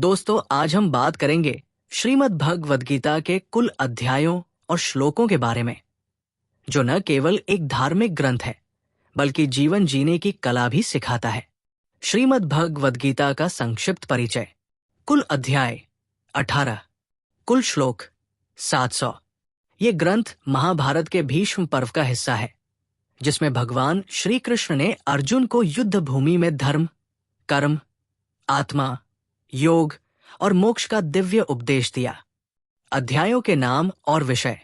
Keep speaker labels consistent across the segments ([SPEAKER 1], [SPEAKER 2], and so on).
[SPEAKER 1] दोस्तों, आज हम बात करेंगे श्रीमद् भगवद गीता के कुल अध्यायों और श्लोकों के बारे में, जो न केवल एक धार्मिक ग्रंथ है बल्कि जीवन जीने की कला भी सिखाता है। श्रीमद् भगवद गीता का संक्षिप्त परिचय। कुल अध्याय 18, कुल श्लोक 700। ये ग्रंथ महाभारत के भीष्म पर्व का हिस्सा है, जिसमें भगवान श्री कृष्ण ने अर्जुन को युद्ध भूमि में धर्म, कर्म, आत्मा, योग और मोक्ष का दिव्य उपदेश दिया। अध्यायों के नाम और विषय।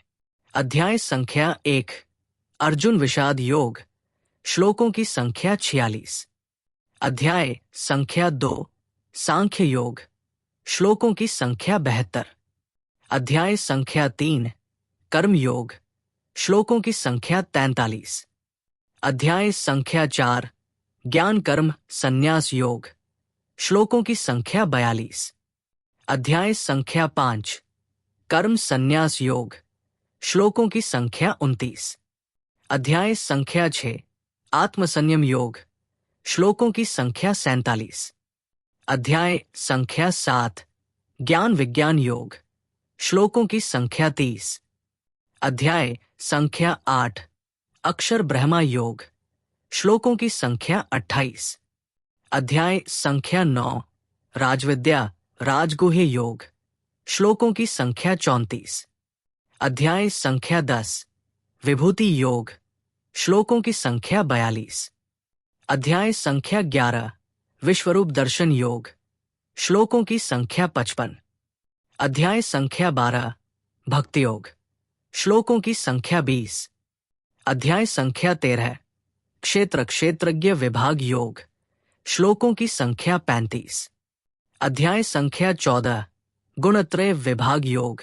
[SPEAKER 1] अध्याय संख्या 1, अर्जुन विषाद योग, श्लोकों की संख्या 46। अध्याय संख्या 2, सांख्य योग, श्लोकों की संख्या 72। अध्याय संख्या 3, कर्म योग, श्लोकों की संख्या 43। अध्याय संख्या 4, ज्ञान कर्म संन्यास योग, श्लोकों की संख्या 42। अध्याय संख्या 5, कर्म संन्यास योग, श्लोकों की संख्या 29। अध्याय संख्या 6, आत्मसंयम योग, श्लोकों की संख्या 47। अध्याय संख्या 7, ज्ञान विज्ञान योग, श्लोकों की संख्या 30। अध्याय संख्या 8, अक्षर ब्रह्मा योग, श्लोकों की संख्या 28। अध्याय संख्या 9, राजविद्या राजगुह्य योग, श्लोकों की संख्या 34। अध्याय संख्या 10, विभूति योग, श्लोकों की संख्या 42। अध्याय संख्या 11, विश्वरूप दर्शन योग, श्लोकों की संख्या 55। अध्याय संख्या 12, भक्ति योग, श्लोकों की संख्या 20। अध्याय संख्या 13, क्षेत्र क्षेत्रज्ञ विभाग योग, श्लोकों की संख्या 35। अध्याय संख्या 14, गुणत्रय विभाग योग,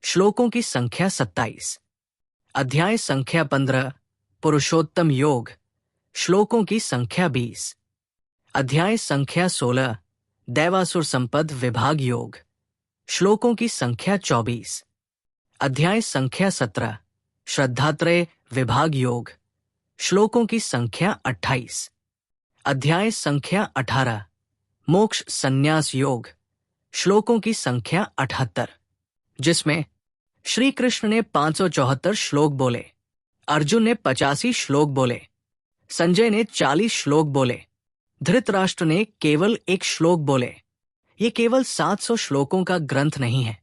[SPEAKER 1] श्लोकों की संख्या 27। अध्याय संख्या 15, पुरुषोत्तम योग, श्लोकों की संख्या 20। अध्याय संख्या 16, दैवासुर संपद विभाग योग, श्लोकों की संख्या 24। अध्याय संख्या 17, श्रद्धात्रय विभाग योग, श्लोकों की संख्या 28। अध्याय संख्या 18, मोक्ष संन्यास योग, श्लोकों की संख्या 78, जिसमें श्री कृष्ण ने 574 श्लोक बोले, अर्जुन ने 85 श्लोक बोले, संजय ने 40 श्लोक बोले, धृतराष्ट्र ने केवल 1 श्लोक बोले। ये केवल 700 श्लोकों का ग्रंथ नहीं है,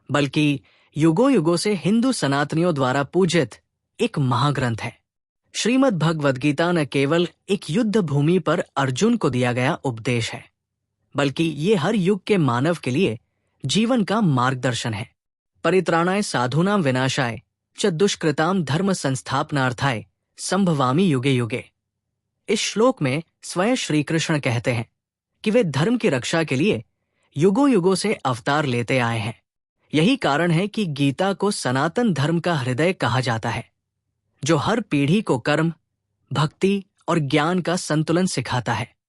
[SPEAKER 1] बल्कि युगों युगों से हिंदू सनातनियों द्वारा पूजित एक महाग्रंथ है। श्रीमद् भगवद गीता न केवल एक युद्ध भूमि पर अर्जुन को दिया गया उपदेश है, बल्कि ये हर युग के मानव के लिए जीवन का मार्गदर्शन है। परित्राणाय साधूनां विनाशाय च दुष्कृतां धर्म संस्थापनार्थाय संभवामि युगे युगे। इस श्लोक में स्वयं श्री कृष्ण कहते हैं कि वे धर्म की रक्षा के लिए युगों युगों से अवतार लेते आए हैं। यही कारण है कि गीता को सनातन धर्म का हृदय कहा जाता है, जो हर पीढ़ी को कर्म, भक्ति और ज्ञान का संतुलन सिखाता है।